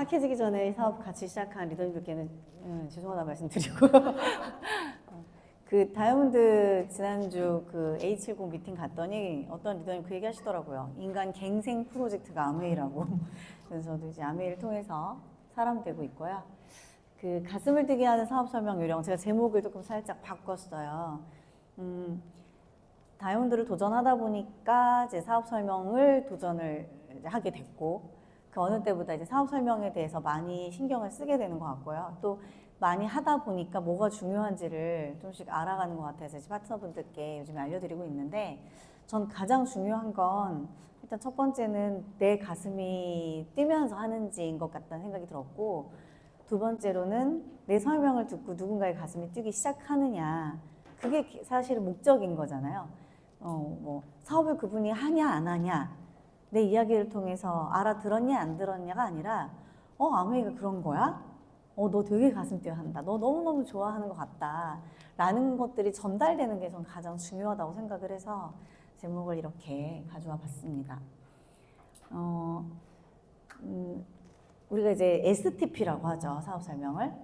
착해지기 전에 사업 같이 시작한 리더님들께는 죄송하다 말씀드리고 그 다이아몬드 지난주 그 A70 미팅 갔더니 어떤 리더님 그 얘기 하시더라고요. 인간 갱생 프로젝트가 아메이라고. 그래서 저도 이제 아메이를 통해서 사람 되고 있고요. 그 가슴을 뛰게 하는 사업 설명 요령, 제가 제목을 조금 살짝 바꿨어요. 다이아몬드를 도전하다 보니까 이제 사업 설명을 도전을 이제 하게 됐고, 그 어느 때보다 이제 사업 설명에 대해서 많이 신경을 쓰게 되는 것 같고요. 또 많이 하다 보니까 뭐가 중요한지를 좀씩 알아가는 것 같아서 이제 파트너분들께 요즘에 알려드리고 있는데, 전 가장 중요한 건 일단 첫 번째는 내 가슴이 뛰면서 하는지인 것 같다는 생각이 들었고, 두 번째로는 내 설명을 듣고 누군가의 가슴이 뛰기 시작하느냐, 그게 사실은 목적인 거잖아요. 뭐 사업을 그분이 하냐 안 하냐, 내 이야기를 통해서 알아들었냐 안 들었냐가 아니라 아메이가 그런 거야? 너 되게 가슴 뛰어 한다. 너 너무너무 좋아하는 것 같다. 라는 것들이 전달되는 게 전 가장 중요하다고 생각을 해서 제목을 이렇게 가져와 봤습니다. 우리가 이제 STP라고 하죠. 사업 설명을.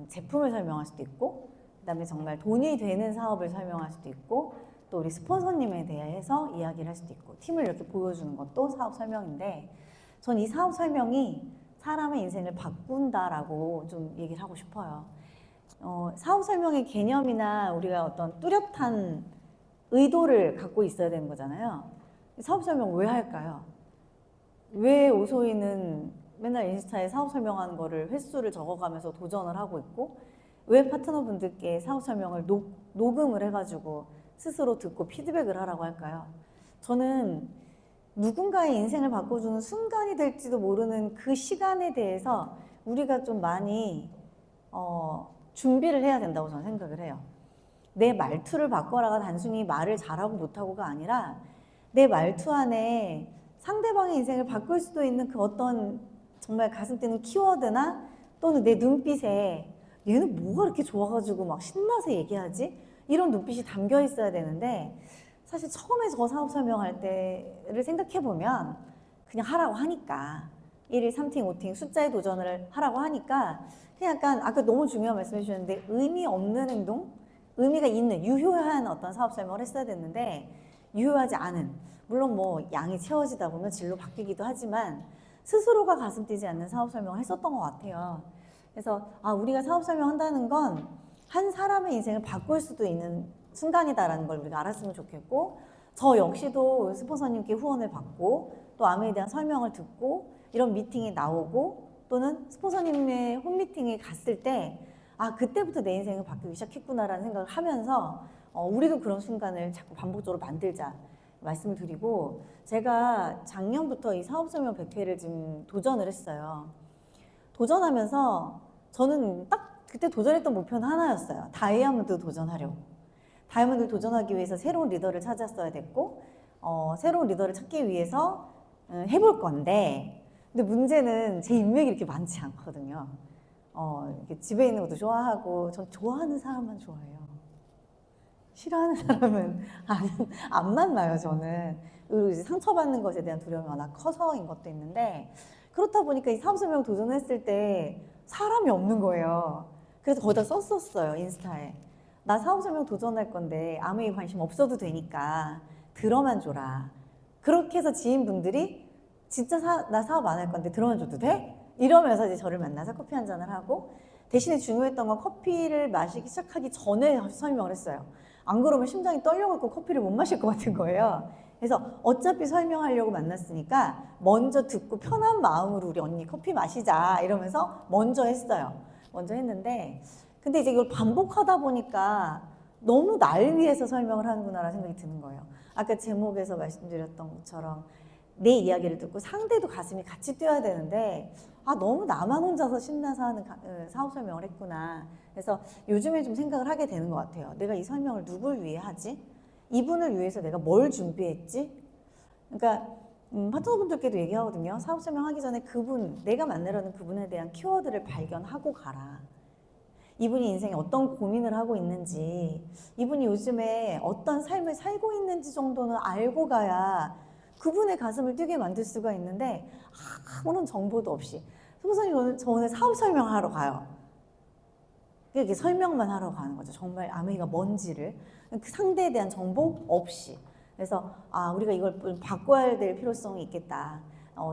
제품을 설명할 수도 있고, 그 다음에 정말 돈이 되는 사업을 설명할 수도 있고, 또 우리 스폰서님에 대해서 이야기를 할 수도 있고, 팀을 이렇게 보여주는 것도 사업 설명인데, 전 이 사업 설명이 사람의 인생을 바꾼다라고 좀 얘기를 하고 싶어요. 사업 설명의 개념이나 우리가 어떤 뚜렷한 의도를 갖고 있어야 되는 거잖아요. 사업 설명 왜 할까요? 왜 오소희는 맨날 인스타에 사업 설명하는 거를 횟수를 적어가면서 도전을 하고 있고, 왜 파트너분들께 사업 설명을 녹음을 해가지고 스스로 듣고 피드백을 하라고 할까요? 저는 누군가의 인생을 바꿔주는 순간이 될지도 모르는 그 시간에 대해서 우리가 좀 많이 준비를 해야 된다고 저는 생각을 해요. 내 말투를 바꿔라가 단순히 말을 잘하고 못하고가 아니라 내 말투 안에 상대방의 인생을 바꿀 수도 있는 그 어떤 정말 가슴 뛰는 키워드나 또는 내 눈빛에 얘는 뭐가 이렇게 좋아가지고 막 신나서 얘기하지? 이런 눈빛이 담겨 있어야 되는데, 사실 처음에 저 사업 설명할 때를 생각해보면 그냥 하라고 하니까 1일 3팀 5팀 숫자에 도전을 하라고 하니까 그냥 약간 아까 너무 중요한 말씀 해주셨는데 의미 없는 행동? 의미가 있는 유효한 어떤 사업 설명을 했어야 됐는데 유효하지 않은, 물론 뭐 양이 채워지다 보면 질로 바뀌기도 하지만 스스로가 가슴 뛰지 않는 사업 설명을 했었던 것 같아요. 그래서 우리가 사업 설명한다는 건 한 사람의 인생을 바꿀 수도 있는 순간이다라는 걸 우리가 알았으면 좋겠고, 저 역시도 스폰서님께 후원을 받고 또 아메에 대한 설명을 듣고 이런 미팅에 나오고 또는 스폰서님의 홈미팅에 갔을 때 그때부터 내 인생을 바뀌기 시작했구나라는 생각을 하면서 우리도 그런 순간을 자꾸 반복적으로 만들자 말씀을 드리고, 제가 작년부터 이 사업 설명 100회를 지금 도전을 했어요. 도전하면서 저는 딱 그때 도전했던 목표는 하나였어요. 다이아몬드 도전하려고. 다이아몬드 도전하기 위해서 새로운 리더를 찾았어야 됐고, 새로운 리더를 찾기 위해서 해볼 건데, 근데 문제는 제 인맥이 이렇게 많지 않거든요. 이렇게 집에 있는 것도 좋아하고, 전 좋아하는 사람만 좋아해요. 싫어하는 사람은 안 만나요, 저는. 그리고 이제 상처받는 것에 대한 두려움이 워낙 커서인 것도 있는데, 그렇다 보니까 이 사업 설명 도전했을 때 사람이 없는 거예요. 그래서 거기다 썼었어요, 인스타에. 나 사업 설명 도전할 건데 아무에 관심 없어도 되니까 들어만 줘라. 그렇게 해서 지인분들이 진짜 나 사업 안 할 건데 들어만 줘도 돼? 이러면서 이제 저를 만나서 커피 한 잔을 하고, 대신에 중요했던 건 커피를 마시기 시작하기 전에 설명을 했어요. 안 그러면 심장이 떨려갖고 커피를 못 마실 것 같은 거예요. 그래서 어차피 설명하려고 만났으니까 먼저 듣고 편한 마음으로 우리 언니 커피 마시자 이러면서 먼저 했어요. 먼저 했는데, 근데 이제 이걸 반복하다 보니까 너무 날 위해서 설명을 하는구나라는 생각이 드는 거예요. 아까 제목에서 말씀드렸던 것처럼 내 이야기를 듣고 상대도 가슴이 같이 뛰어야 되는데 너무 나만 혼자서 신나서 하는 사업 설명을 했구나. 그래서 요즘에 좀 생각을 하게 되는 것 같아요. 내가 이 설명을 누굴 위해 하지? 이분을 위해서 내가 뭘 준비했지? 그러니까 파트너분들께도 얘기하거든요. 사업 설명하기 전에 내가 만나려는 그분에 대한 키워드를 발견하고 가라. 이분이 인생에 어떤 고민을 하고 있는지, 이분이 요즘에 어떤 삶을 살고 있는지 정도는 알고 가야 그분의 가슴을 뛰게 만들 수가 있는데 아무런 정보도 없이 스폰서님 저 오늘 사업 설명하러 가요. 이렇게 설명만 하러 가는 거죠. 정말 아메이가 뭔지를 그 상대에 대한 정보 없이. 그래서 우리가 이걸 바꿔야 될 필요성이 있겠다.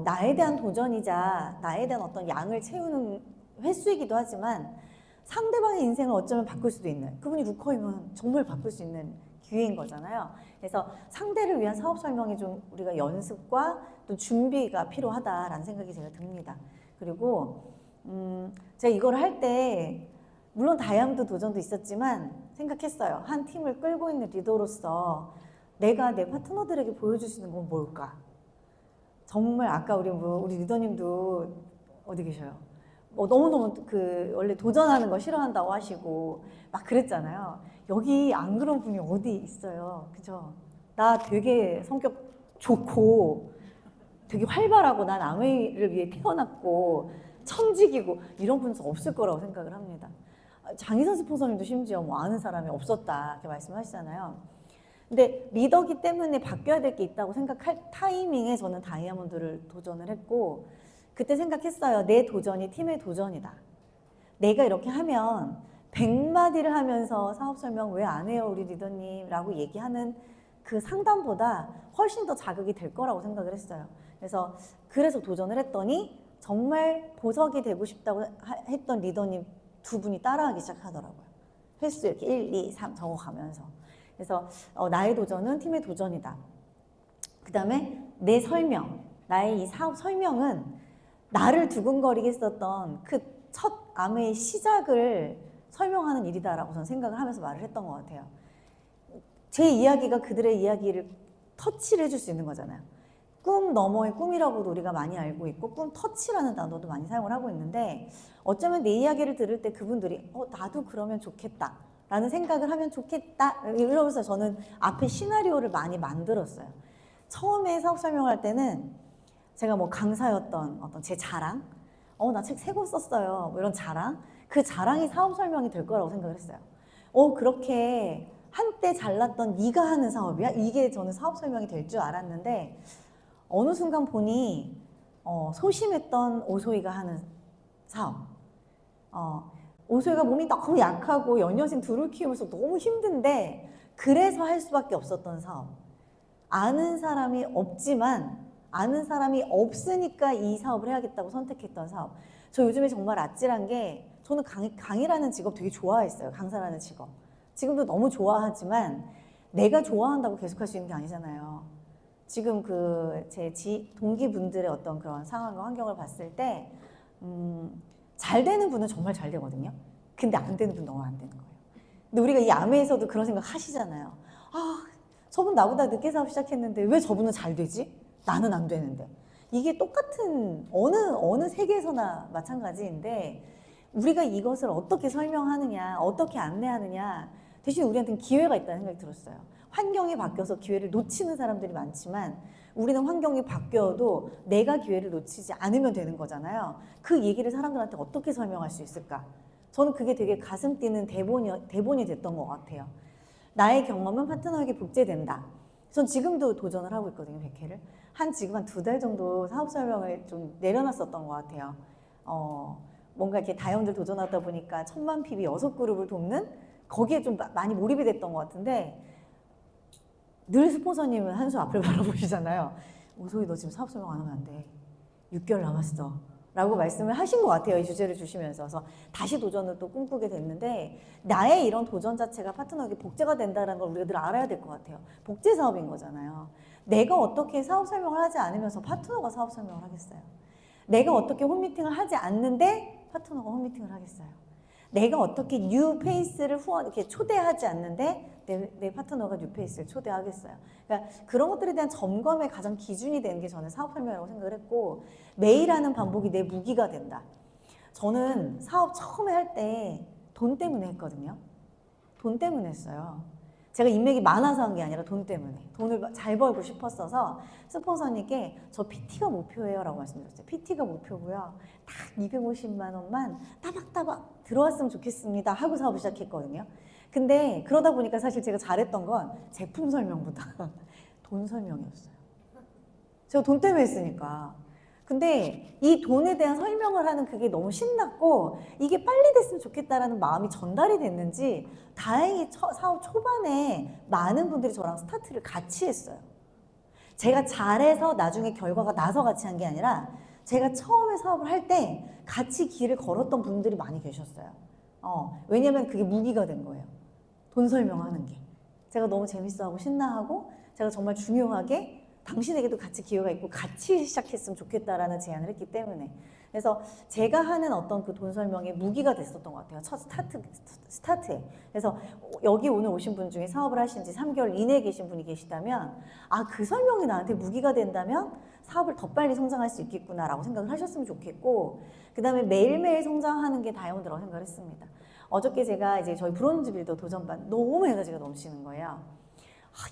나에 대한 도전이자 나에 대한 어떤 양을 채우는 횟수이기도 하지만 상대방의 인생을 어쩌면 바꿀 수도 있는, 그분이 루커이면 정말 바꿀 수 있는 기회인 거잖아요. 그래서 상대를 위한 사업 설명이 좀 우리가 연습과 또 준비가 필요하다라는 생각이 제가 듭니다. 그리고 제가 이걸 할 때 물론 다이아몬드 도전도 있었지만 생각했어요. 한 팀을 끌고 있는 리더로서 내가 내 파트너들에게 보여줄 수 있는 건 뭘까? 정말 아까 우리 리더님도 어디 계셔요? 너무너무 원래 도전하는 거 싫어한다고 하시고 막 그랬잖아요. 여기 안 그런 분이 어디 있어요. 그죠? 나 되게 성격 좋고 되게 활발하고 난 아메이를 위해 태어났고 천직이고 이런 분은 없을 거라고 생각을 합니다. 장희선 스폰서님도 심지어 아는 사람이 없었다 이렇게 말씀하시잖아요. 근데 리더기 때문에 바뀌어야 될 게 있다고 생각할 타이밍에 저는 다이아몬드를 도전을 했고 그때 생각했어요. 내 도전이 팀의 도전이다. 내가 이렇게 하면 100마디를 하면서 사업 설명 왜 안 해요 우리 리더님 라고 얘기하는 그 상담보다 훨씬 더 자극이 될 거라고 생각을 했어요. 그래서 도전을 했더니 정말 보석이 되고 싶다고 했던 리더님 2분이 따라하기 시작하더라고요. 횟수 이렇게 1, 2, 3 적어가면서. 그래서 나의 도전은 팀의 도전이다. 그 다음에 내 설명, 나의 이 사업 설명은 나를 두근거리게 했었던 그 첫 암의 시작을 설명하는 일이다라고 저는 생각을 하면서 말을 했던 것 같아요. 제 이야기가 그들의 이야기를 터치를 해줄 수 있는 거잖아요. 꿈 너머의 꿈이라고도 우리가 많이 알고 있고 꿈 터치라는 단어도 많이 사용을 하고 있는데 어쩌면 내 이야기를 들을 때 그분들이 나도 그러면 좋겠다 라는 생각을 하면 좋겠다 이러면서 저는 앞에 시나리오를 많이 만들었어요. 처음에 사업 설명할 때는 제가 강사였던 어떤 제 자랑, 나 책 3권 썼어요 이런 자랑, 그 자랑이 사업 설명이 될 거라고 생각을 했어요. 그렇게 한때 잘났던 네가 하는 사업이야? 이게 저는 사업 설명이 될 줄 알았는데 어느 순간 보니 소심했던 오소희가 하는 사업, 오소희가 몸이 너무 약하고 연여생 둘을 키우면서 너무 힘든데 그래서 할 수밖에 없었던 사업, 아는 사람이 없지만 아는 사람이 없으니까 이 사업을 해야겠다고 선택했던 사업. 저 요즘에 정말 아찔한 게 저는 강의라는 직업 되게 좋아했어요. 강사라는 직업. 지금도 너무 좋아하지만 내가 좋아한다고 계속할 수 있는 게 아니잖아요. 지금 제 동기분들의 어떤 그런 상황과 환경을 봤을 때 잘 되는 분은 정말 잘 되거든요. 근데 안 되는 분은 너무 안 되는 거예요. 근데 우리가 이 암에서도 그런 생각 하시잖아요. 저분 나보다 늦게 사업 시작했는데 왜 저분은 잘 되지? 나는 안 되는데. 이게 똑같은 어느 세계에서나 마찬가지인데 우리가 이것을 어떻게 설명하느냐, 어떻게 안내하느냐, 대신 우리한테는 기회가 있다는 생각이 들었어요. 환경이 바뀌어서 기회를 놓치는 사람들이 많지만 우리는 환경이 바뀌어도 내가 기회를 놓치지 않으면 되는 거잖아요. 그 얘기를 사람들한테 어떻게 설명할 수 있을까? 저는 그게 되게 가슴 뛰는 대본이 됐던 것 같아요. 나의 경험은 파트너에게 복제된다. 전 지금도 도전을 하고 있거든요, 100회를. 지금 한 2달 정도 사업 설명을 좀 내려놨었던 것 같아요. 뭔가 이렇게 다이아몬드 도전하다 보니까 1000만 PB 6그룹을 돕는 거기에 좀 많이 몰입이 됐던 것 같은데 늘 스폰서님은 한 수 앞을 바라보시잖아요. 오소희 너 지금 사업 설명 안 하면 안 돼. 6개월 남았어. 라고 말씀을 하신 것 같아요. 이 주제를 주시면서. 그래서 다시 도전을 또 꿈꾸게 됐는데 나의 이런 도전 자체가 파트너에게 복제가 된다는 걸 우리가 늘 알아야 될 것 같아요. 복제 사업인 거잖아요. 내가 어떻게 사업 설명을 하지 않으면서 파트너가 사업 설명을 하겠어요. 내가 어떻게 홈미팅을 하지 않는데 파트너가 홈미팅을 하겠어요. 내가 어떻게 뉴페이스를 이렇게 초대하지 않는데 내 파트너가 뉴페이스를 초대하겠어요. 그러니까 그런 것들에 대한 점검의 가장 기준이 되는 게 저는 사업 설명이라고 생각을 했고 매일 하는 반복이 내 무기가 된다. 저는 사업 처음에 할 때 돈 때문에 했거든요. 돈 때문에 했어요. 제가 인맥이 많아서 한 게 아니라 돈 때문에. 돈을 잘 벌고 싶었어서 스폰서님께 저 PT가 목표예요 라고 말씀드렸어요. PT가 목표고요. 딱 250만 원만 따박따박 들어왔으면 좋겠습니다 하고 사업을 시작했거든요. 근데 그러다 보니까 사실 제가 잘했던 건 제품 설명보다 돈 설명이었어요. 제가 돈 때문에 했으니까. 근데 이 돈에 대한 설명을 하는 그게 너무 신났고 이게 빨리 됐으면 좋겠다라는 마음이 전달이 됐는지 다행히 사업 초반에 많은 분들이 저랑 스타트를 같이 했어요. 제가 잘해서 나중에 결과가 나서 같이 한 게 아니라 제가 처음에 사업을 할 때 같이 길을 걸었던 분들이 많이 계셨어요. 왜냐면 그게 무기가 된 거예요. 돈 설명하는 게. 제가 너무 재밌어하고 신나하고 제가 정말 중요하게 당신에게도 같이 기회가 있고 같이 시작했으면 좋겠다라는 제안을 했기 때문에. 그래서 제가 하는 어떤 그 돈 설명의 무기가 됐었던 것 같아요. 첫 스타트에. 그래서 여기 오늘 오신 분 중에 사업을 하신 지 3개월 이내에 계신 분이 계시다면 그 설명이 나한테 무기가 된다면 사업을 더 빨리 성장할 수 있겠구나라고 생각을 하셨으면 좋겠고, 그 다음에 매일매일 성장하는 게 다이아몬드라고 생각을 했습니다. 어저께 제가 이제 저희 브론즈 빌더 도전반 너무 에너지가 넘치는 거예요.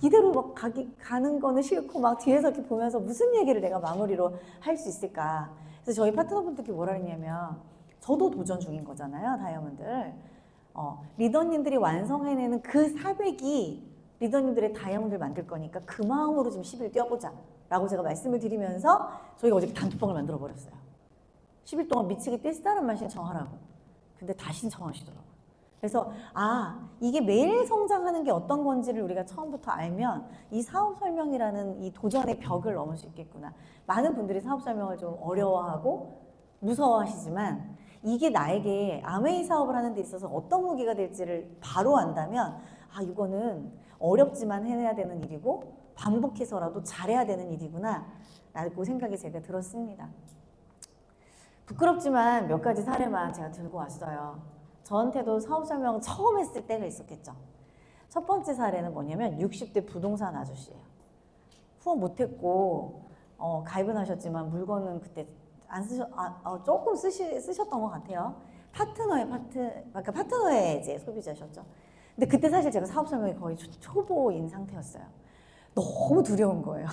이대로 막 가는 거는 싫고 막 뒤에서 이렇게 보면서 무슨 얘기를 내가 마무리로 할 수 있을까. 그래서 저희 파트너분들께 뭐라 했냐면, 저도 도전 중인 거잖아요, 다이아몬드를. 리더님들이 완성해내는 그 400이 리더님들의 다이아몬드를 만들 거니까 그 마음으로 좀 10일 뛰어보자 라고 제가 말씀을 드리면서 저희가 어제 단톡방을 만들어 버렸어요. 10일 동안 미치게 뛸 만 신청하라고. 근데 다 신청하시더라고요. 그래서 이게 매일 성장하는 게 어떤 건지를 우리가 처음부터 알면 이 사업 설명이라는 이 도전의 벽을 넘을 수 있겠구나. 많은 분들이 사업 설명을 좀 어려워하고 무서워하시지만 이게 나에게 아메이 사업을 하는 데 있어서 어떤 무기가 될지를 바로 안다면 이거는 어렵지만 해내야 되는 일이고 반복해서라도 잘해야 되는 일이구나 라고 생각이 제가 들었습니다. 부끄럽지만 몇 가지 사례만 제가 들고 왔어요. 저한테도 사업 설명 처음 했을 때가 있었겠죠. 첫 번째 사례는 뭐냐면 60대 부동산 아저씨예요. 후원 못했고 가입은 하셨지만 물건은 그때 안 조금 쓰셨던 것 같아요. 파트너의 이제 소비자셨죠. 근데 그때 사실 제가 사업 설명이 거의 초보인 상태였어요. 너무 두려운 거예요.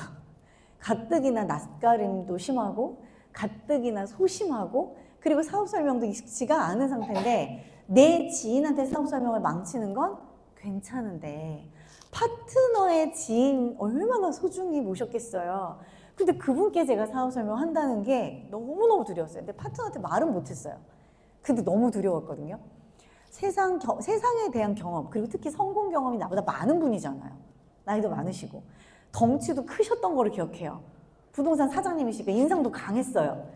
가뜩이나 낯가림도 심하고 가뜩이나 소심하고 그리고 사업 설명도 익숙지가 않은 상태인데 내 지인한테 사업 설명을 망치는 건 괜찮은데 파트너의 지인 얼마나 소중히 모셨겠어요. 근데 그분께 제가 사업 설명한다는 게 너무너무 두려웠어요. 근데 파트너한테 말은 못했어요. 근데 너무 두려웠거든요. 세상에 대한 경험, 그리고 특히 성공 경험이 나보다 많은 분이잖아요. 나이도 많으시고 덩치도 크셨던 거를 기억해요. 부동산 사장님이시고 인상도 강했어요.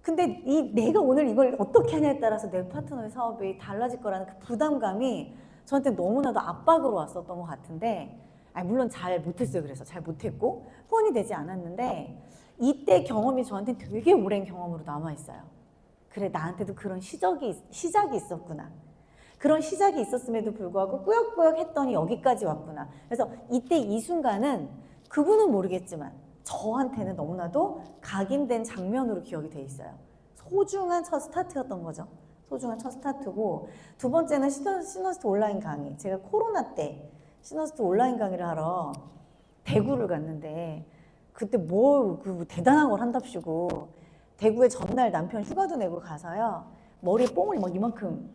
근데 내가 오늘 이걸 어떻게 하냐에 따라서 내 파트너의 사업이 달라질 거라는 그 부담감이 저한테 너무나도 압박으로 왔었던 것 같은데, 물론 잘 못했어요. 그래서 잘 못했고 후원이 되지 않았는데 이때 경험이 저한테 되게 오랜 경험으로 남아있어요. 그래, 나한테도 그런 시작이 있었구나. 그런 시작이 있었음에도 불구하고 꾸역꾸역 했더니 여기까지 왔구나. 그래서 이때 이 순간은 그분은 모르겠지만 저한테는 너무나도 각인된 장면으로 기억이 돼 있어요. 소중한 첫 스타트였던 거죠. 소중한 첫 스타트고, 두 번째는 시너스트 온라인 강의. 제가 코로나 때 시너스트 온라인 강의를 하러 대구를 갔는데 그때 그 대단한 걸 한답시고 대구에 전날 남편 휴가도 내고 가서요. 머리에 뽕을 막 이만큼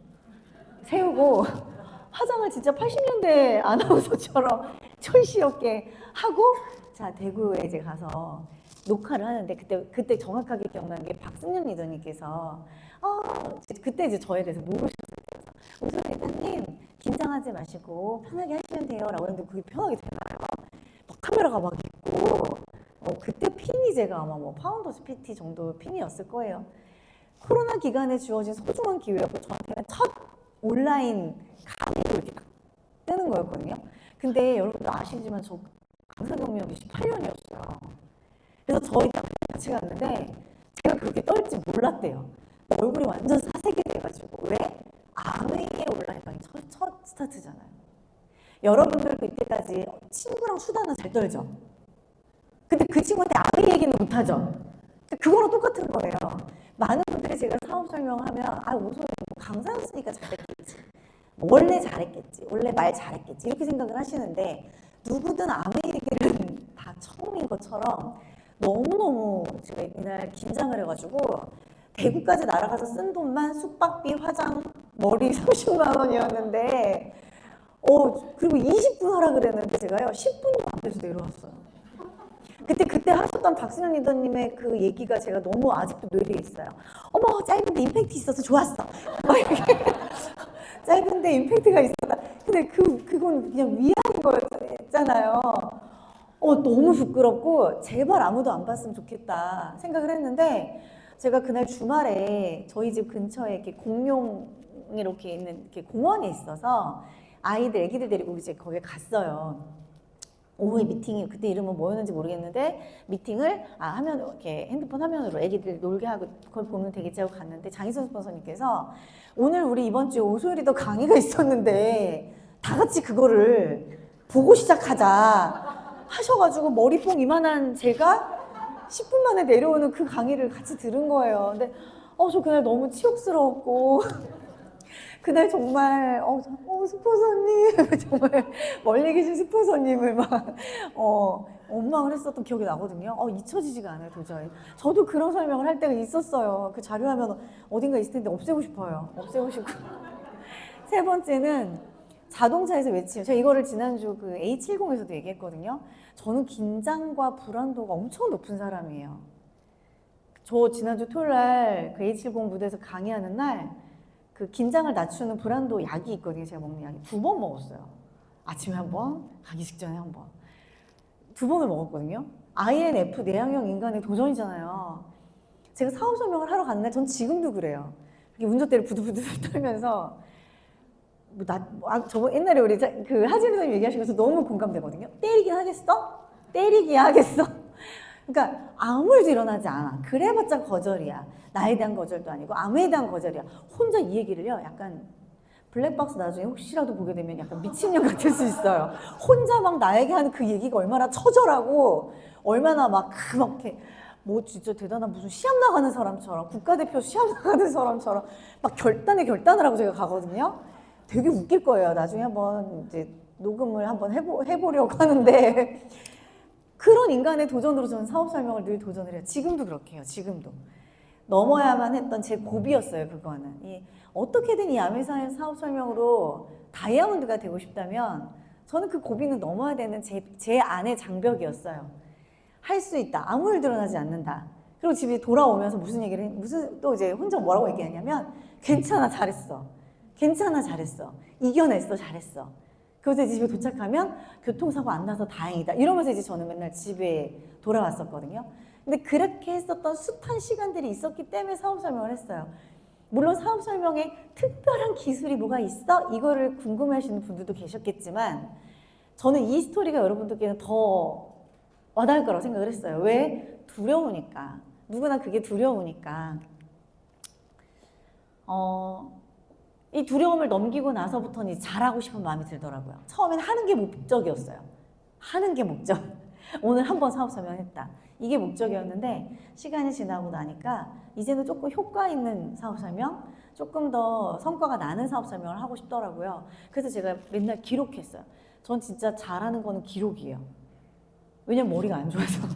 세우고 화장을 진짜 80년대 아나운서처럼 촌스럽게 하고 자 대구에 이제 가서 녹화를 하는데 그때 정확하게 기억나는 게 박승현 리더님께서 그때 이제 저에 대해서 모르셨어요. 우선 리더님 긴장하지 마시고 편하게 하시면 돼요라고 했는데 그게 편하게 되나요? 막 카메라가 막 있고 그때 핀이 제가 아마 파운더스 PT 정도 핀이었을 거예요. 코로나 기간에 주어진 소중한 기회였고 저한테는 첫 온라인 강의로 이렇게 뜨는 거였거든요. 근데 여러분들 아시지만 저 강사 경력이 18년이었어요. 그래서 저희 남편이 같이 갔는데 제가 그렇게 떨지 몰랐대요. 얼굴이 완전 사색이 돼가지고. 왜? 아메이의 온라인 강의 첫 스타트잖아요. 여러분들도 이때까지 친구랑 수다는 잘 떨죠. 근데 그 친구한테 아메이 얘기는 못하죠. 그거랑 똑같은 거예요. 많은 분들이 제가 사업 설명하면 우선 강사였으니까 잘했겠지. 원래 잘했겠지. 원래 말 잘했겠지. 이렇게 생각을 하시는데 누구든 아메이 얘기는 다 처음인 것처럼 너무너무 제가 이날 긴장을 해가지고 대구까지 날아가서 쓴 돈만 숙박비, 화장, 머리 30만 원이었는데 그리고 20분 하라 그랬는데 제가요 10분도 안 돼서 내려왔어요. 그때 하셨던 박순영 리더님의 그 얘기가 제가 너무 아직도 뇌리에 있어요. 어머, 짧은데 임팩트 있어서 좋았어. 막 이렇게. 짧은데 임팩트가 있었다. 근데 그건 그냥 위안인 거였잖아요. 너무 부끄럽고 제발 아무도 안 봤으면 좋겠다 생각을 했는데, 제가 그날 주말에 저희 집 근처에 이렇게 공룡 이렇게 있는 이렇게 공원이 있어서 애기들 데리고 이제 거기에 갔어요. 오후에 미팅이, 그때 이름은 뭐였는지 모르겠는데, 미팅을 화면 이렇게 핸드폰 화면으로 애기들 놀게 하고 그걸 보면 되겠지 하고 갔는데, 장희선 스폰서님께서 오늘 우리 이번 주에 오소율 리더 강의가 있었는데 다 같이 그거를 보고 시작하자 하셔가지고, 머리뽕 이만한 제가 10분 만에 내려오는 그 강의를 같이 들은 거예요. 근데 저 그날 너무 치욕스러웠고 그날 정말 스폰서님 정말 멀리 계신 스폰서님을 막 원망을 했었던 기억이 나거든요. 잊혀지지가 않아요 도저히. 저도 그런 설명을 할 때가 있었어요. 그 자료화면 어딘가 있을 텐데 없애고 싶어요. 없애고 싶고. 세 번째는 자동차에서 외침. 제가 이거를 지난주 그 A70에서도 얘기했거든요. 저는 긴장과 불안도가 엄청 높은 사람이에요. 저 지난주 토요일 날 그 A70 무대에서 강의하는 날 그 긴장을 낮추는 불안도 약이 있거든요. 제가 먹는 약이 2번 먹었어요. 아침에 한 번, 가기 직전에 한 번. 2번을 먹었거든요. INF, 내향형 인간의 도전이잖아요. 제가 사업 설명을 하러 갔는데 전 지금도 그래요. 운전대를 부들부들 떨면서 저번 옛날에 우리 그 하진 선생님 얘기하시면서 너무 공감되거든요. 때리긴 하겠어? 때리기 하겠어? 그러니까 아무 일도 일어나지 않아. 그래봤자 거절이야. 나에 대한 거절도 아니고 아무에 대한 거절이야. 혼자 이 얘기를요, 약간 블랙박스 나중에 혹시라도 보게 되면 약간 미친년 같을 수 있어요. 혼자 막 나에게 하는 그 얘기가 얼마나 처절하고 얼마나 막 이렇게 진짜 대단한 무슨 시합 나가는 사람처럼, 국가대표 시합 나가는 사람처럼 막 결단을 하고 제가 가거든요. 되게 웃길 거예요. 나중에 한번 이제 녹음을 한번 해보려고 하는데 그런 인간의 도전으로 저는 사업 설명을 늘 도전을 해요. 지금도 그렇게 해요. 지금도. 넘어야만 했던 제 고비였어요. 그거는. 어떻게든 이 아메사의 사업 설명으로 다이아몬드가 되고 싶다면 저는 그 고비는 넘어야 되는 제 안의 장벽이었어요. 할 수 있다. 아무 일 드러나지 않는다. 그리고 집에 돌아오면서 또 이제 혼자 뭐라고 얘기하냐면 괜찮아, 잘했어. 괜찮아, 잘했어. 이겨냈어, 잘했어. 그래서 집에 도착하면 교통사고 안 나서 다행이다. 이러면서 이제 저는 맨날 집에 돌아왔었거든요. 근데 그렇게 했었던 숱한 시간들이 있었기 때문에 사업 설명을 했어요. 물론 사업 설명에 특별한 기술이 뭐가 있어? 이거를 궁금해하시는 분들도 계셨겠지만 저는 이 스토리가 여러분들께는 더 와닿을 거라고 생각을 했어요. 왜? 두려우니까. 누구나 그게 두려우니까. 이 두려움을 넘기고 나서부터는 잘하고 싶은 마음이 들더라고요. 처음엔 하는 게 목적이었어요. 하는 게 목적. 오늘 한번 사업 설명했다. 이게 목적이었는데 시간이 지나고 나니까 이제는 조금 효과 있는 사업 설명, 조금 더 성과가 나는 사업 설명을 하고 싶더라고요. 그래서 제가 맨날 기록했어요. 전 진짜 잘하는 거는 기록이에요. 왜냐면 머리가 안 좋아서.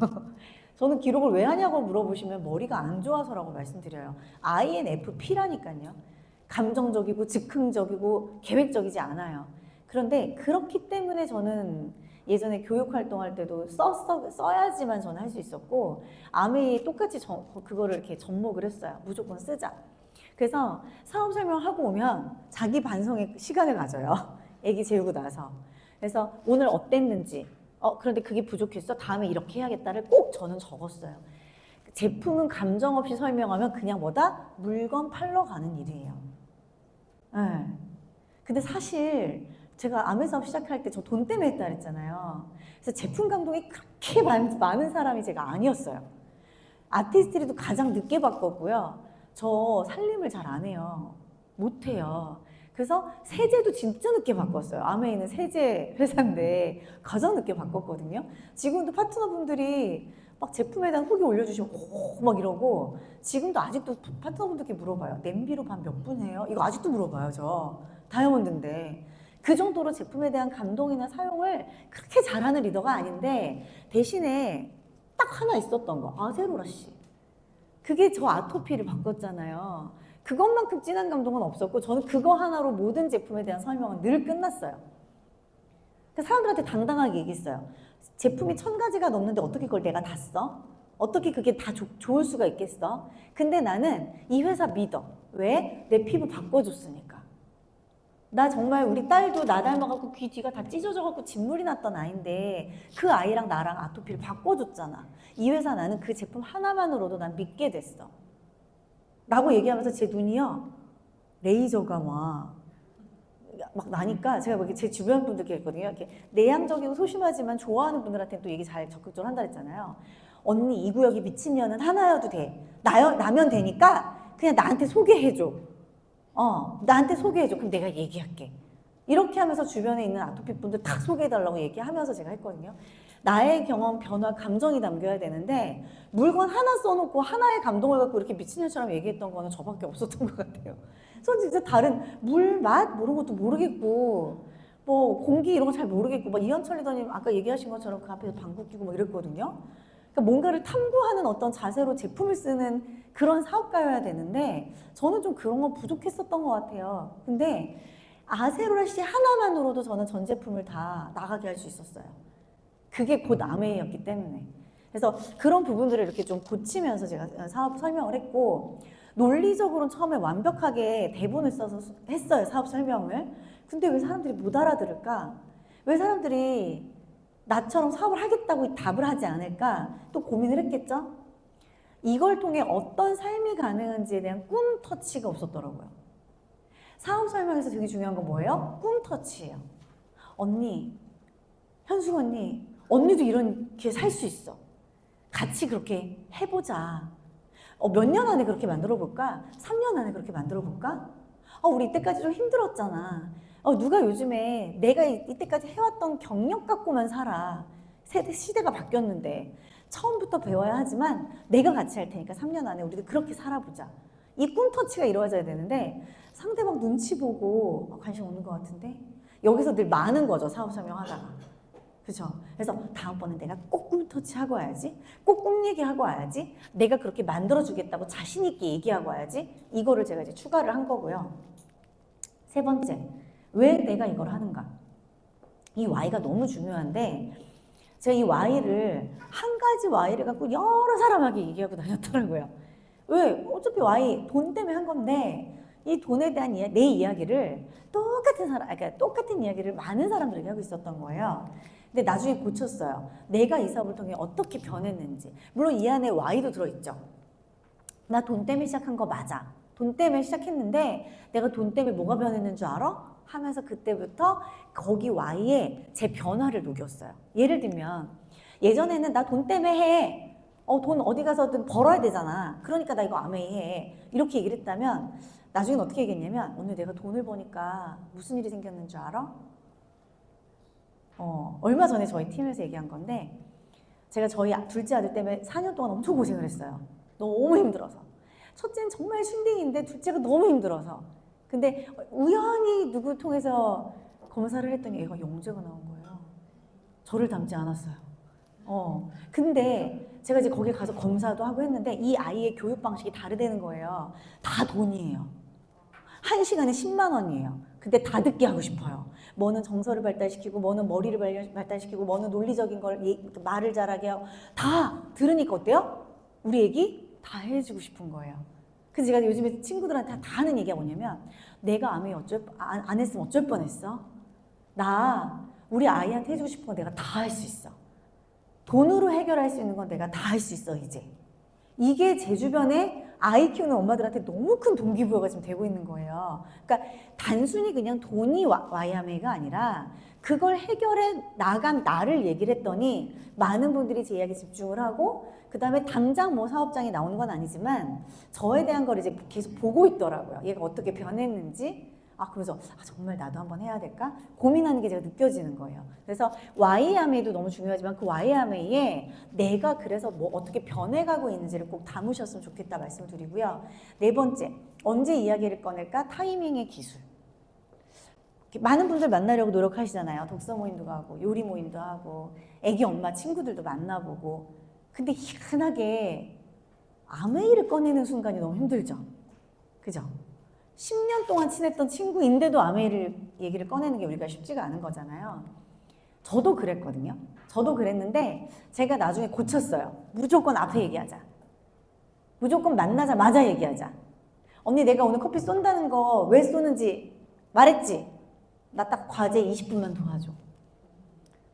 저는 기록을 왜 하냐고 물어보시면 머리가 안 좋아서라고 말씀드려요. INFP라니까요. 감정적이고 즉흥적이고 계획적이지 않아요. 그런데 그렇기 때문에 저는 예전에 교육 활동할 때도 써야지만 저는 할 수 있었고, 아메이 똑같이 그거를 이렇게 접목을 했어요. 무조건 쓰자. 그래서 사업 설명하고 오면 자기 반성의 시간을 가져요. 애기 재우고 나서. 그래서 오늘 어땠는지, 그런데 그게 부족했어? 다음에 이렇게 해야겠다를 꼭 저는 적었어요. 제품은 감정 없이 설명하면 그냥 물건 팔러 가는 일이에요. 네. 근데 사실 제가 아메 사업 시작할 때 저 돈 때문에 했다 그랬잖아요. 그래서 제품 감동이 그렇게 많은 사람이 제가 아니었어요. 아티스트리도 가장 늦게 바꿨고요. 저 살림을 잘 안 해요. 못 해요. 그래서 세제도 진짜 늦게 바꿨어요. 아메이는 세제 회사인데 가장 늦게 바꿨거든요. 지금도 파트너분들이 막 제품에 대한 후기 올려주시고 막 이러고, 지금도 아직도 파트너분들께 물어봐요. 냄비로 밥 몇 분 해요? 이거 아직도 물어봐요. 저 다이아몬드인데. 그 정도로 제품에 대한 감동이나 사용을 그렇게 잘하는 리더가 아닌데, 대신에 딱 하나 있었던 거, 아세로라 씨. 그게 저 아토피를 바꿨잖아요. 그것만큼 진한 감동은 없었고, 저는 그거 하나로 모든 제품에 대한 설명은 늘 끝났어요. 사람들한테 당당하게 얘기했어요. 제품이 1000가지가 넘는데 어떻게 그걸 내가 다 써? 어떻게 그게 다 좋을 수가 있겠어? 근데 나는 이 회사 믿어. 왜? 내 피부 바꿔줬으니까. 나 정말 우리 딸도 나 닮아갖고 귀 뒤가 다 찢어져갖고 진물이 났던 아이인데 그 아이랑 나랑 아토피를 바꿔줬잖아. 이 회사 나는 그 제품 하나만으로도 난 믿게 됐어. 라고 얘기하면서 제 눈이요. 레이저가 막 나니까 제가 제 주변 분들께 했거든요. 이렇게 내향적이고 소심하지만 좋아하는 분들한테는 또 얘기 잘 적극적으로 한다 그랬잖아요. 언니 이 구역이 미친년은 하나여도 돼. 나면 되니까 그냥 나한테 소개해줘. 나한테 소개해줘. 그럼 내가 얘기할게. 이렇게 하면서 주변에 있는 아토피 분들 다 소개해달라고 얘기하면서 제가 했거든요. 나의 경험, 변화, 감정이 담겨야 되는데 물건 하나 써놓고 하나의 감동을 갖고 이렇게 미친년처럼 얘기했던 거는 저밖에 없었던 것 같아요. 전 진짜 다른 물, 맛 모르는 것도 모르겠고 뭐 공기 이런 거 잘 모르겠고 막 이현철 리더님 아까 얘기하신 것처럼 그 앞에서 방귀 뀌고 뭐 이랬거든요. 그러니까 뭔가를 탐구하는 어떤 자세로 제품을 쓰는 그런 사업가여야 되는데 저는 좀 그런 건 부족했었던 것 같아요. 근데 아세로라 씨 하나만으로도 저는 전 제품을 다 나가게 할 수 있었어요. 그게 곧 아메이였기 때문에. 그래서 그런 부분들을 이렇게 좀 고치면서 제가 사업 설명을 했고 논리적으로는 처음에 완벽하게 대본을 써서 했어요. 사업 설명을. 근데 왜 사람들이 못 알아들을까? 왜 사람들이 나처럼 사업을 하겠다고 답을 하지 않을까? 또 고민을 했겠죠? 이걸 통해 어떤 삶이 가능한지에 대한 꿈 터치가 없었더라고요. 사업 설명에서 되게 중요한 건 뭐예요? 꿈 터치예요. 언니, 현숙 언니, 언니도 이렇게 살 수 있어. 같이 그렇게 해보자. 몇 년 안에 그렇게 만들어 볼까? 3년 안에 그렇게 만들어 볼까? 우리 이때까지 좀 힘들었잖아. 누가 요즘에 내가 이때까지 해왔던 경력 갖고만 살아. 시대가 바뀌었는데 처음부터 배워야 하지만 내가 같이 할 테니까 3년 안에 우리도 그렇게 살아보자. 이 꿈터치가 이루어져야 되는데 상대방 눈치 보고 관심 없는 것 같은데 여기서 늘 많은 거죠. 사업 설명하다가. 그죠? 그래서 다음번엔 내가 꼭 꿈터치 하고 와야지. 꼭 꿈 얘기하고 와야지. 내가 그렇게 만들어주겠다고 자신 있게 얘기하고 와야지. 이거를 제가 이제 추가를 한 거고요. 세 번째, 왜 내가 이걸 하는가? 이 Y가 너무 중요한데 제가 이 Y를 한 가지 Y를 갖고 여러 사람에게 얘기하고 다녔더라고요. 왜? 어차피 Y 돈 때문에 한 건데 이 돈에 대한 내 이야기를 똑같은 이야기를 많은 사람들에게 하고 있었던 거예요. 근데 나중에 고쳤어요. 내가 이 사업을 통해 어떻게 변했는지. 물론 이 안에 Y도 들어있죠. 나 돈 때문에 시작한 거 맞아. 돈 때문에 시작했는데 내가 돈 때문에 뭐가 변했는 줄 알아? 하면서 그때부터 거기 Y에 제 변화를 녹였어요. 예를 들면 예전에는 나 돈 때문에 해. 돈 어디 가서든 벌어야 되잖아. 그러니까 나 이거 아메이 해. 이렇게 얘기를 했다면 나중엔 어떻게 얘기했냐면 오늘 내가 돈을 버니까 무슨 일이 생겼는 줄 알아? 얼마 전에 저희 팀에서 얘기한 건데 제가 저희 둘째 아들 때문에 4년 동안 엄청 고생을 했어요. 너무 힘들어서. 첫째는 정말 슌딩인데 둘째가 너무 힘들어서. 근데 우연히 누구 통해서 검사를 했더니 얘가 영재가 나온 거예요. 저를 닮지 않았어요. 근데 제가 이제 거기 가서 검사도 하고 했는데 이 아이의 교육 방식이 다르다는 거예요. 다 돈이에요. 1시간에 10만 원이에요. 근데 다 듣게 하고 싶어요. 뭐는 정서를 발달시키고 뭐는 머리를 발달시키고 뭐는 논리적인 걸 말을 잘하게 하고 다 들으니까 어때요? 우리 애기 다 해주고 싶은 거예요. 그래서 제가 요즘에 친구들한테 다 하는 얘기가 뭐냐면 내가 안 했으면 어쩔 뻔했어? 우리 아이한테 해주고 싶은 건 내가 다 할 수 있어. 돈으로 해결할 수 있는 건 내가 다 할 수 있어 이제. 이게 제 주변에 아이 키우는 엄마들한테 너무 큰 동기부여가 지금 되고 있는 거예요. 그러니까 단순히 그냥 돈이 와야매가 아니라 그걸 해결해 나간 나를 얘기를 했더니 많은 분들이 제 이야기에 집중을 하고 그 다음에 당장 뭐 사업장에 나오는 건 아니지만 저에 대한 걸 이제 계속 보고 있더라고요. 얘가 어떻게 변했는지. 그래서 정말 나도 한번 해야 될까? 고민하는 게 제가 느껴지는 거예요. 그래서 Y아메이도 너무 중요하지만 그 Y아메이에 내가 그래서 뭐 어떻게 변해가고 있는지를 꼭 담으셨으면 좋겠다 말씀을 드리고요. 네 번째, 언제 이야기를 꺼낼까? 타이밍의 기술. 많은 분들 만나려고 노력하시잖아요. 독서 모임도 가고 요리 모임도 하고 애기 엄마 친구들도 만나보고. 근데 희한하게 아메이를 꺼내는 순간이 너무 힘들죠. 그죠? 10년 동안 친했던 친구인데도 아메이를 얘기를 꺼내는 게 우리가 쉽지가 않은 거잖아요. 저도 그랬거든요. 저도 그랬는데 제가 나중에 고쳤어요. 무조건 앞에 얘기하자. 무조건 만나자마자 얘기하자. 언니 내가 오늘 커피 쏜다는 거 왜 쏘는지 말했지? 나 딱 과제 20분만 도와줘.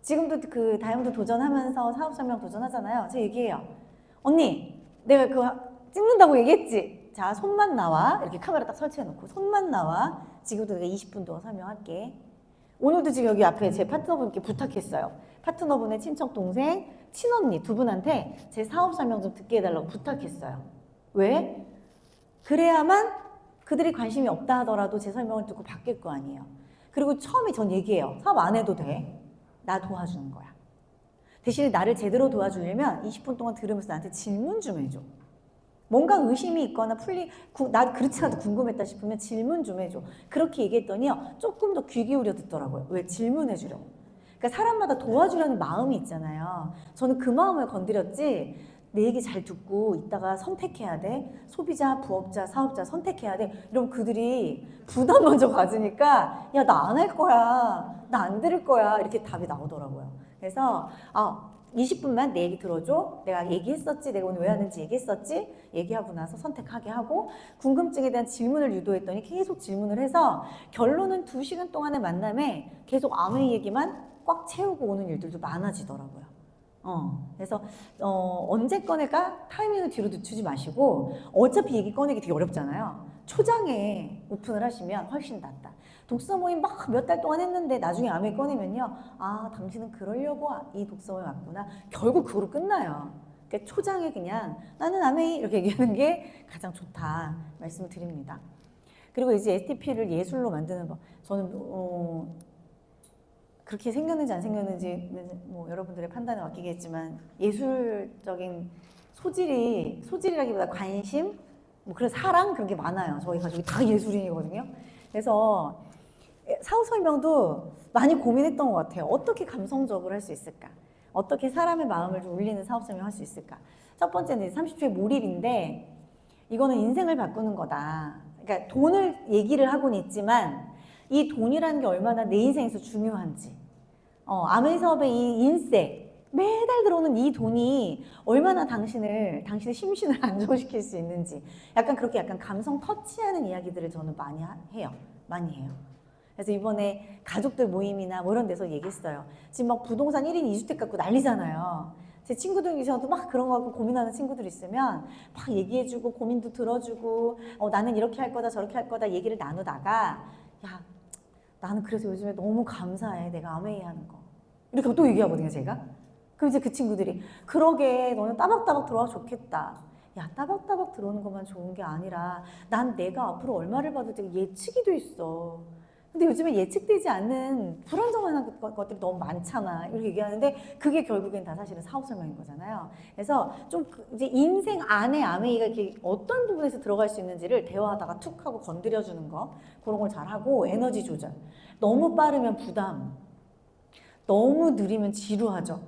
지금도 그 다이아몬드 도전하면서 사업 설명 도전하잖아요. 제가 얘기해요. 언니 내가 그거 찍는다고 얘기했지? 자 손만 나와. 이렇게 카메라 딱 설치해놓고 손만 나와. 지금도 내가 20분 동안 설명할게. 오늘도 지금 여기 앞에 제 파트너분께 부탁했어요. 파트너분의 친척 동생, 친언니 두 분한테 제 사업 설명 좀 듣게 해달라고 부탁했어요. 왜? 그래야만 그들이 관심이 없다 하더라도 제 설명을 듣고 바뀔 거 아니에요. 그리고 처음에 전 얘기해요. 사업 안 해도 돼. 나 도와주는 거야. 대신에 나를 제대로 도와주려면 20분 동안 들으면서 나한테 질문 좀 해줘. 뭔가 의심이 있거나 나 그렇지 않아도 궁금했다 싶으면 질문 좀 해줘. 그렇게 얘기했더니요. 조금 더 귀 기울여 듣더라고요. 왜? 질문해 주려고. 그러니까 사람마다 도와주려는 마음이 있잖아요. 저는 그 마음을 건드렸지. 내 얘기 잘 듣고 이따가 선택해야 돼. 소비자, 부업자, 사업자 선택해야 돼. 이러면 그들이 부담 먼저 가지니까 야, 나 안 할 거야. 나 안 들을 거야. 이렇게 답이 나오더라고요. 그래서 20분만 내 얘기 들어줘. 내가 얘기했었지. 내가 오늘 왜 하는지 얘기했었지. 얘기하고 나서 선택하게 하고 궁금증에 대한 질문을 유도했더니 계속 질문을 해서 결론은 2시간 동안의 만남에 계속 아메이 얘기만 꽉 채우고 오는 일들도 많아지더라고요. 그래서 언제 꺼낼까? 타이밍을 뒤로 늦추지 마시고 어차피 얘기 꺼내기 되게 어렵잖아요. 초장에 오픈을 하시면 훨씬 낫다. 독서 모임 막 몇 달 동안 했는데 나중에 아메이 꺼내면요. 아, 당신은 그러려고 이 독서 모임 왔구나. 결국 그거로 끝나요. 그러니까 초장에 그냥 나는 아메이 이렇게 얘기하는 게 가장 좋다 말씀을 드립니다. 그리고 이제 STP를 예술로 만드는 법. 저는 그렇게 생겼는지 안 생겼는지 뭐 여러분들의 판단에 맡기겠지만 예술적인 소질이라기보다 관심, 뭐 그런 사랑 그런 게 많아요. 저희 가족이 다 예술인이거든요. 그래서 사후 설명도 많이 고민했던 것 같아요. 어떻게 감성적으로 할 수 있을까? 어떻게 사람의 마음을 좀 울리는 사업 설명을 할 수 있을까? 첫 번째는 30초의 몰입인데 이거는 인생을 바꾸는 거다. 그러니까 돈을 얘기를 하고는 있지만 이 돈이라는 게 얼마나 내 인생에서 중요한지, 아메이 사업의 이 인세, 매달 들어오는 이 돈이 얼마나 당신의 심신을 안정시킬 수 있는지, 약간 그렇게 약간 감성 터치하는 이야기들을 저는 많이 해요. 그래서 이번에 가족들 모임이나 뭐 이런 데서 얘기했어요. 지금 막 부동산 1인 2주택 갖고 난리잖아요. 제 친구들 중에서도 막 그런 거 갖고 고민하는 친구들 있으면 막 얘기해주고 고민도 들어주고 나는 이렇게 할 거다 저렇게 할 거다 얘기를 나누다가 야, 나는 그래서 요즘에 너무 감사해. 내가 아메이 하는 거. 이렇게 또 얘기하거든요, 제가. 그럼 이제 그 친구들이 그러게 너는 따박따박 들어와 좋겠다. 야, 따박따박 들어오는 것만 좋은 게 아니라 난 내가 앞으로 얼마를 받을지 예측이 돼 있어. 근데 요즘에 예측되지 않는 불안정한 것들이 너무 많잖아. 이렇게 얘기하는데 그게 결국엔 다 사실은 사업 설명인 거잖아요. 그래서 좀 이제 인생 안에 아메이가 이렇게 어떤 부분에서 들어갈 수 있는지를 대화하다가 툭 하고 건드려주는 거 그런 걸 잘하고 에너지 조절. 너무 빠르면 부담, 너무 느리면 지루하죠.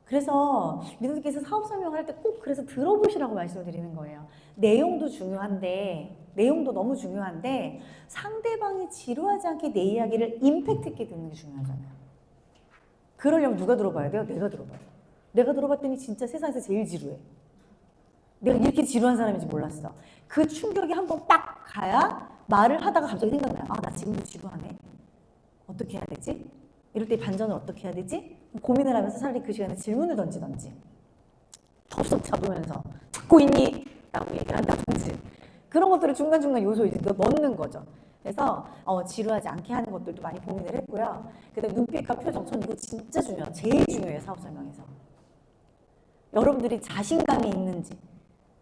그래서 리더들께서 사업 설명을 할 때 꼭 그래서 들어보시라고 말씀을 드리는 거예요. 내용도 너무 중요한데 상대방이 지루하지 않게 내 이야기를 임팩트 있게 듣는 게 중요하잖아요. 그러려면 누가 들어봐야 돼요? 내가 들어봐요. 내가 들어봤더니 진짜 세상에서 제일 지루해. 내가 이렇게 지루한 사람인지 몰랐어. 그 충격이 한번 딱 가야 말을 하다가 갑자기 생각나요. 아, 나 지금도 지루하네. 어떻게 해야 되지? 이럴 때 반전을 어떻게 해야 되지? 고민을 하면서 차라리 그 시간에 질문을 던지던지 덥석 잡으면서 듣고 있니? 라고 얘기를 한다든지 그런 것들을 중간중간 요소에 이제 넣는 거죠. 그래서 지루하지 않게 하는 것들도 많이 고민을 했고요. 그다음에 눈빛과 표정, 전 이거 진짜 중요해요. 제일 중요해요. 사업 설명에서. 여러분들이 자신감이 있는지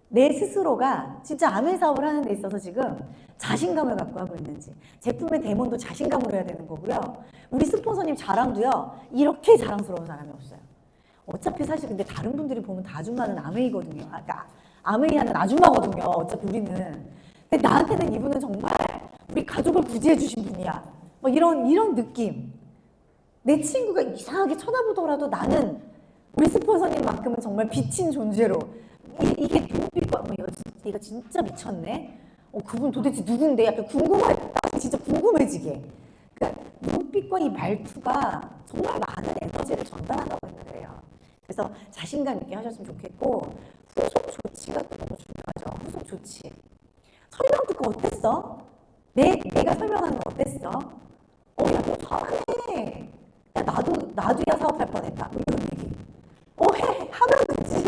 내 스스로가 진짜 아메이 사업을 하는 데 있어서 지금 자신감을 갖고 하고 있는지 제품의 데모도 자신감으로 해야 되는 거고요. 우리 스폰서님 자랑도요. 이렇게 자랑스러운 사람이 없어요. 어차피 사실 근데 다른 분들이 보면 다 아줌마는 아메이거든요. 그러니까 아메이 하는 아줌마거든요. 어차피 우리는. 근데 나한테는 이분은 정말 우리 가족을 구제해 주신 분이야. 뭐 이런 느낌. 내 친구가 이상하게 쳐다보더라도 나는 우리 스폰서님만큼은 정말 비친 존재로 이게 눈빛과 얘가 진짜 미쳤네. 그분 도대체 누군데? 약간 궁금하다. 진짜 궁금해지게. 그러니까 눈빛과 이 말투가 정말 많은 에너지를 전달한다고 생각해요. 그래서 자신감 있게 하셨으면 좋겠고, 후속 조치가 또 너무 중요하죠. 후속 조치. 설명 듣고 어땠어? 내가 설명하는 거 어땠어? 야, 너 잘하네. 야, 나도야 사업할 뻔했다. 뭐 이런 얘기. 하면 되지.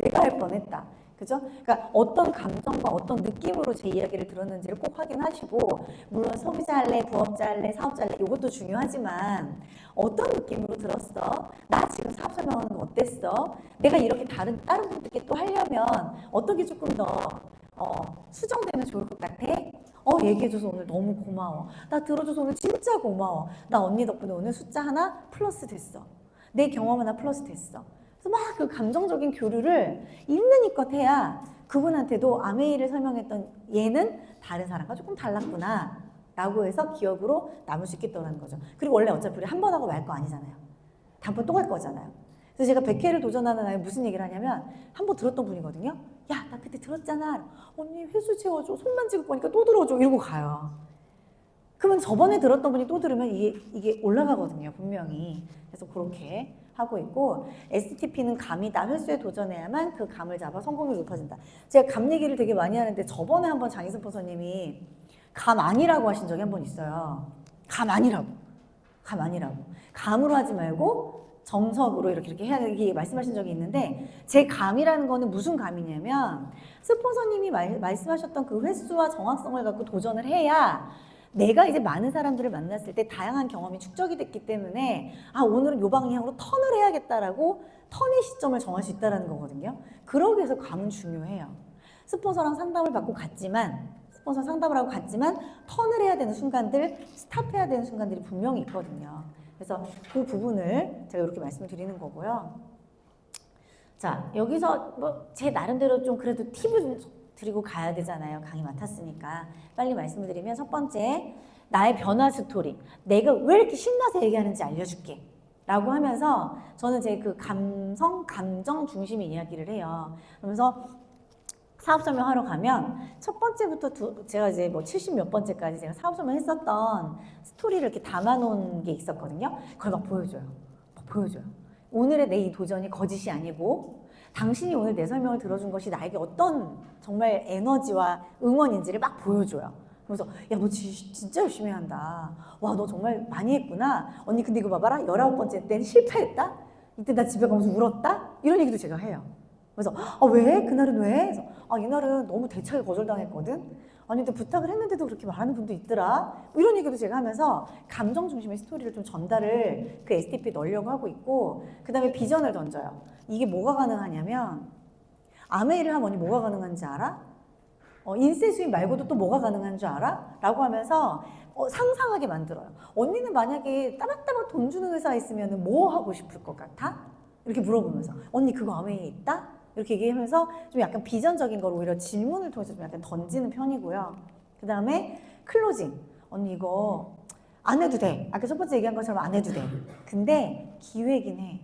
내가 할 뻔했다. 그죠? 그러니까 어떤 감정과 어떤 느낌으로 제 이야기를 들었는지를 꼭 확인하시고, 물론 소비자 할래, 부업자 할래, 사업자 할래 이것도 중요하지만 어떤 느낌으로 들었어? 나 지금 사업 설명하는 거 어땠어? 내가 이렇게 다른 분들께 또 하려면 어떤 게 조금 더 수정되면 좋을 것 같아? 얘기해줘서 오늘 너무 고마워. 나 들어줘서 오늘 진짜 고마워. 나 언니 덕분에 오늘 숫자 하나 플러스 됐어. 내 경험 하나 플러스 됐어. 그래서 막 그 감정적인 교류를 있는 이껏 해야 그분한테도 아메이를 설명했던 얘는 다른 사람과 조금 달랐구나 라고 해서 기억으로 남을 수 있겠다는 거죠. 그리고 원래 어차피 우리 한 번 하고 말 거 아니잖아요. 다음번 또 갈 거잖아요. 그래서 제가 100회를 도전하는 아이 무슨 얘기를 하냐면 한 번 들었던 분이거든요. 야, 나 그때 들었잖아. 언니 회수 채워줘. 손만 찍을 거니까 또 들어줘. 이러고 가요. 그러면 저번에 들었던 분이 또 들으면 이게 올라가거든요. 분명히. 그래서 그렇게 하고 있고, STP는 감이다. 횟수에 도전해야만 그 감을 잡아 성공률이 높아진다. 제가 감 얘기를 되게 많이 하는데 저번에 한번 장희선 포서님이 감 아니라고 하신 적이 한 번 있어요. 감 아니라고. 감으로 하지 말고 정석으로 이렇게 해야 되게 말씀하신 적이 있는데, 제 감이라는 거는 무슨 감이냐면 스폰서님이 말씀하셨던 그 횟수와 정확성을 갖고 도전을 해야 내가 이제 많은 사람들을 만났을 때 다양한 경험이 축적이 됐기 때문에 오늘은 요 방향으로 턴을 해야겠다라고 턴의 시점을 정할 수 있다는 거거든요. 그러기 위해서 감은 중요해요. 스폰서랑 상담을 받고 갔지만 스폰서 상담을 하고 갔지만 턴을 해야 되는 순간들, 스탑해야 되는 순간들이 분명히 있거든요. 그래서 그 부분을 제가 이렇게 말씀을 드리는 거고요. 자, 여기서 뭐 제 나름대로 좀 그래도 팁을 좀 드리고 가야 되잖아요. 강의 맡았으니까. 빨리 말씀을 드리면 첫 번째, 나의 변화 스토리. 내가 왜 이렇게 신나서 얘기하는지 알려줄게. 라고 하면서 저는 제 그 감정 중심의 이야기를 해요. 그러면서 사업 설명하러 가면 첫 번째부터 제가 이제 뭐 70 몇 번째까지 제가 사업 설명 했었던 스토리를 이렇게 담아놓은 게 있었거든요. 그걸 막 보여줘요. 오늘의 내 이 도전이 거짓이 아니고 당신이 오늘 내 설명을 들어준 것이 나에게 어떤 정말 에너지와 응원인지를 막 보여줘요. 그래서 야, 너 진짜 열심히 한다. 와, 너 정말 많이 했구나. 언니 근데 이거 봐봐라. 19번째 때는 실패했다. 이때 나 집에 가면서 울었다. 이런 얘기도 제가 해요. 그래서 왜? 그날은 왜? 그래서 이날은 너무 대차게 거절당했거든. 아니 근데 부탁을 했는데도 그렇게 말하는 분도 있더라. 이런 얘기도 제가 하면서 감정 중심의 스토리를 좀 전달을 그 STP에 넣으려고 하고 있고, 그 다음에 비전을 던져요. 이게 뭐가 가능하냐면 아메이를 하면 언니 뭐가 가능한지 알아? 인쇄 수입 말고도 또 뭐가 가능한 줄 알아? 라고 하면서 상상하게 만들어요. 언니는 만약에 따박따박 돈 주는 회사에 있으면 뭐 하고 싶을 것 같아? 이렇게 물어보면서 언니 그거 아메이에 있다? 이렇게 얘기하면서 좀 약간 비전적인 걸 오히려 질문을 통해서 좀 약간 던지는 편이고요. 그 다음에 클로징. 언니 이거 안 해도 돼. 아까 첫 번째 얘기한 것처럼 안 해도 돼. 근데 기회긴 해.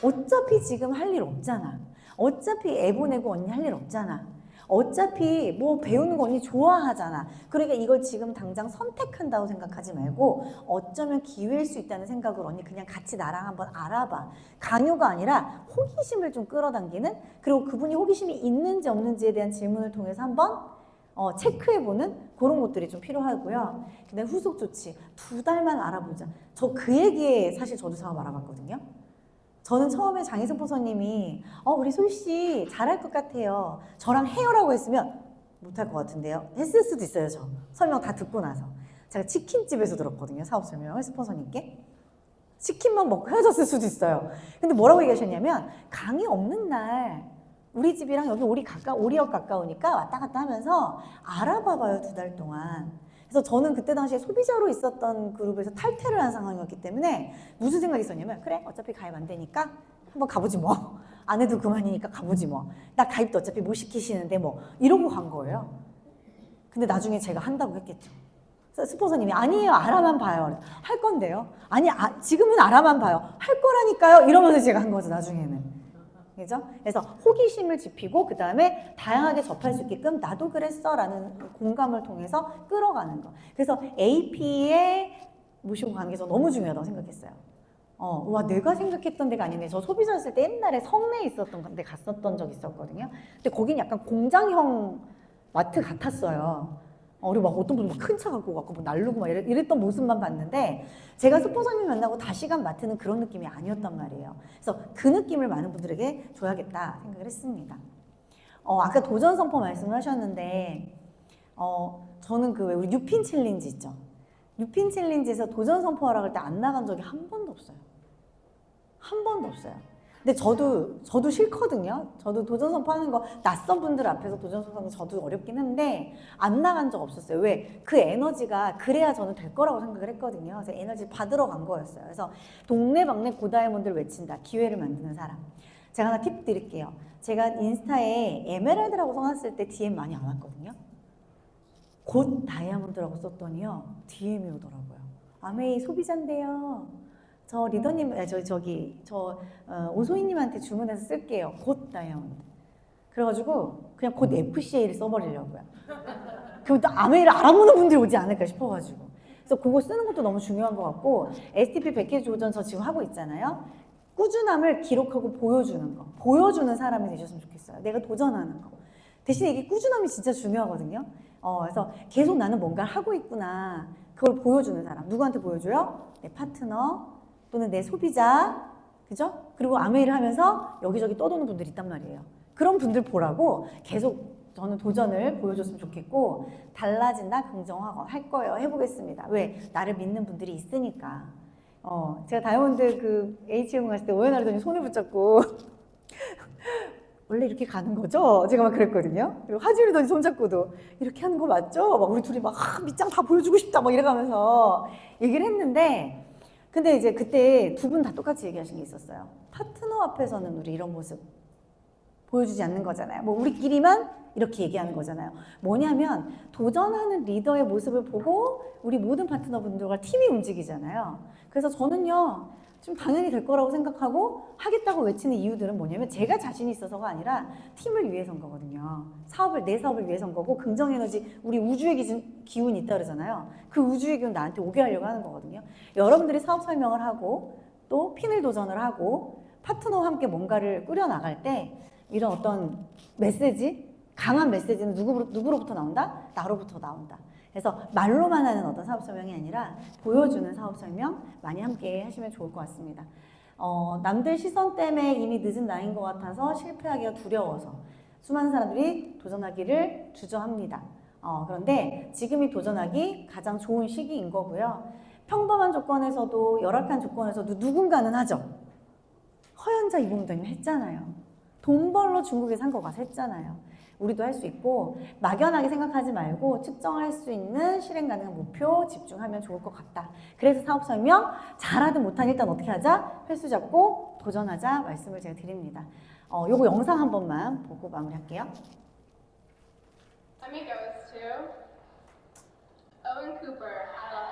어차피 지금 할 일 없잖아. 어차피 애 보내고 언니 할 일 없잖아. 어차피 뭐 배우는 거 언니 좋아하잖아. 그러니까 이걸 지금 당장 선택한다고 생각하지 말고 어쩌면 기회일 수 있다는 생각으로 언니 그냥 같이 나랑 한번 알아봐. 강요가 아니라 호기심을 좀 끌어당기는, 그리고 그분이 호기심이 있는지 없는지에 대한 질문을 통해서 한번 체크해보는 그런 것들이 좀 필요하고요. 그다음에 후속 조치. 2달만 알아보자. 저 그 얘기에 사실 저도 사업 알아봤거든요. 저는 처음에 장희선 포서님이 우리 솔씨 잘할 것 같아요. 저랑 해요라고 했으면 못할 것 같은데요. 했을 수도 있어요. 저 설명 다 듣고 나서. 제가 치킨집에서 들었거든요. 사업 설명을 스폰서님께. 치킨만 먹고 헤어졌을 수도 있어요. 근데 뭐라고 얘기하셨냐면 강의 없는 날 우리 집이랑 여기 오리역 가까우니까 왔다 갔다 하면서 알아봐봐요. 2달 동안. 그래서 저는 그때 당시에 소비자로 있었던 그룹에서 탈퇴를 한 상황이었기 때문에 무슨 생각이 있었냐면 그래 어차피 가입 안 되니까 한번 가보지 뭐. 안 해도 그만이니까 가보지 뭐. 나 가입도 어차피 못 시키시는데 뭐. 이러고 간 거예요. 근데 나중에 제가 한다고 했겠죠. 스폰서님이 아니에요. 알아만 봐요. 할 건데요. 아니 지금은 알아만 봐요. 할 거라니까요. 이러면서 제가 한 거죠. 나중에는. 그죠? 그래서 호기심을 지피고 그 다음에 다양하게 접할 수 있게끔 나도 그랬어 라는 공감을 통해서 끌어가는 거. 그래서 AP의 모시고 가는 게 저 너무 중요하다고 생각했어요. 와, 내가 생각했던 데가 아니네. 저 소비자였을 때 옛날에 성내에 있었던 데 갔었던 적 있었거든요. 근데 거긴 약간 공장형 마트 같았어요. 그리고 막 어떤 분은 막 큰 차 갖고 가고 막 날르고 막 이랬던 모습만 봤는데, 제가 스폰서님 만나고 다시 간 마트는 그런 느낌이 아니었단 말이에요. 그래서 그 느낌을 많은 분들에게 줘야겠다 생각을 했습니다. 아까 도전 선포 말씀을 하셨는데, 저는 그 왜 우리 뉴핀 챌린지 있죠. 뉴핀 챌린지에서 도전 선포하라 할 때 안 나간 적이 한 번도 없어요. 한 번도 없어요. 근데 저도 싫거든요. 저도 도전 선포하는 거, 낯선 분들 앞에서 도전 선포하는 거 저도 어렵긴 한데 안 나간 적 없었어요. 왜? 그 에너지가 그래야 저는 될 거라고 생각을 했거든요. 그래서 에너지 받으러 간 거였어요. 그래서 동네방네 고다이몬드를 외친다. 기회를 만드는 사람. 제가 하나 팁 드릴게요. 제가 인스타에 에메랄드라고 써놨을 때 DM 많이 안 왔거든요. 곧 다이아몬드라고 썼더니요, DM이 오더라고요. 아메이 소비자인데요. 저 리더님, 오소희님한테 주문해서 쓸게요. 곧 다이아몬드. 그래가지고 그냥 곧 FCA를 써버리려고요. 그럼 또 아메이를 알아보는 분들이 오지 않을까 싶어가지고. 그래서 그거 쓰는 것도 너무 중요한 것 같고, STP 패키지 도전 저 지금 하고 있잖아요. 꾸준함을 기록하고 보여주는 거. 보여주는 사람이 되셨으면 좋겠어요. 내가 도전하는 거. 대신에 이게 꾸준함이 진짜 중요하거든요. 그래서 계속 나는 뭔가를 하고 있구나. 그걸 보여주는 사람. 누구한테 보여줘요? 내 파트너 또는 내 소비자. 그죠? 그리고 아메이를 하면서 여기저기 떠도는 분들이 있단 말이에요. 그런 분들 보라고 계속 저는 도전을 보여줬으면 좋겠고, 달라진다, 긍정하고 할 거예요. 해보겠습니다. 왜? 나를 믿는 분들이 있으니까. 제가 다이아몬드 그 H형 갔을 때 오연하더니 손을 붙잡고 원래 이렇게 가는 거죠? 제가 막 그랬거든요. 그리고 하지르더니 손잡고도 이렇게 하는 거 맞죠? 막 우리 둘이 막 밑장 다 보여주고 싶다 막 이래가면서 얘기를 했는데, 근데 이제 그때 두 분 다 똑같이 얘기하신 게 있었어요. 파트너 앞에서는 우리 이런 모습 보여주지 않는 거잖아요. 뭐 우리끼리만 이렇게 얘기하는 거잖아요. 뭐냐면 도전하는 리더의 모습을 보고 우리 모든 파트너분들과 팀이 움직이잖아요. 그래서 저는요, 좀 당연히 될 거라고 생각하고 하겠다고 외치는 이유들은 뭐냐면 제가 자신이 있어서가 아니라 팀을 위해서인 거거든요. 내 사업을 위해서인 거고, 긍정에너지, 우리 우주의 기운이 있다 그러잖아요. 그 우주의 기운 나한테 오게 하려고 하는 거거든요. 여러분들이 사업 설명을 하고 또 핀을 도전을 하고 파트너와 함께 뭔가를 꾸려나갈 때 이런 어떤 메시지, 강한 메시지는 누구로부터 나온다? 나로부터 나온다. 그래서 말로만 하는 어떤 사업 설명이 아니라 보여주는 사업 설명 많이 함께 하시면 좋을 것 같습니다. 남들 시선 때문에 이미 늦은 나이인 것 같아서 실패하기가 두려워서 수많은 사람들이 도전하기를 주저합니다. 그런데 지금이 도전하기 가장 좋은 시기인 거고요. 평범한 조건에서도 열악한 조건에서도 누군가는 하죠. 허연자 이봉도님 했잖아요. 돈 벌러 중국에 산 거 가서 했잖아요. 우리도 할 수 있고, 막연하게 생각하지 말고 측정할 수 있는 실행 가능한 목표 집중하면 좋을 것 같다. 그래서 사업 설명 잘하든 못하든 일단 어떻게 하자? 횟수 잡고 도전하자 말씀을 제가 드립니다. 요거 영상 한 번만 보고 마무리할게요. Let me go to Owen Cooper. I love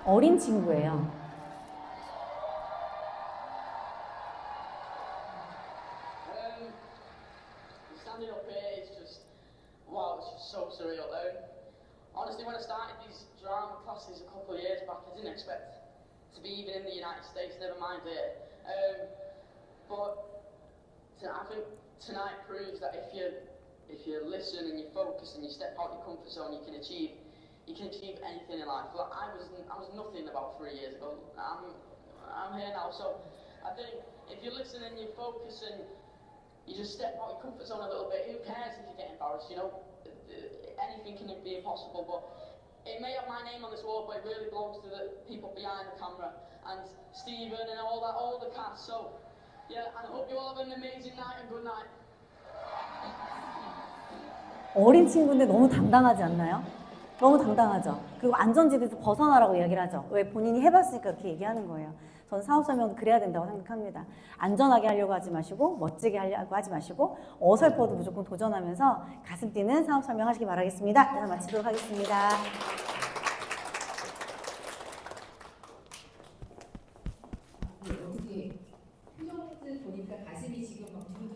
you. 어린 친구예요. Standing up here is just, wow, it's just so surreal. Honestly, when I started these drama classes a couple of years back, I didn't expect to be even in the United States, never mind here. But I think tonight proves that if you listen and you focus and you step out your comfort zone, you can achieve anything in life. Well, I was nothing about 3 years ago. I'm here now, so I think if you listen and you focus and you just step out your comfort zone a little bit, who cares if you get embarrassed, you know? Anything can be impossible, but it may have my name on this wall, but it really belongs to the people behind the camera, and Stephen and all the cast, so, yeah, I hope you all have an amazing night and good night. 어린 친구인데 너무 당당하지 않나요? 너무 당당하죠. 그리고 안전지대에서 벗어나라고 이야기를 하죠. 왜? 본인이 해봤으니까 그렇게 얘기하는 거예요. 저는 사업 설명도 그래야 된다고 생각합니다. 안전하게 하려고 하지 마시고, 멋지게 하려고 하지 마시고, 어설퍼도 무조건 도전하면서 가슴 뛰는 사업 설명 하시기 바라겠습니다. 그럼 마치도록 하겠습니다.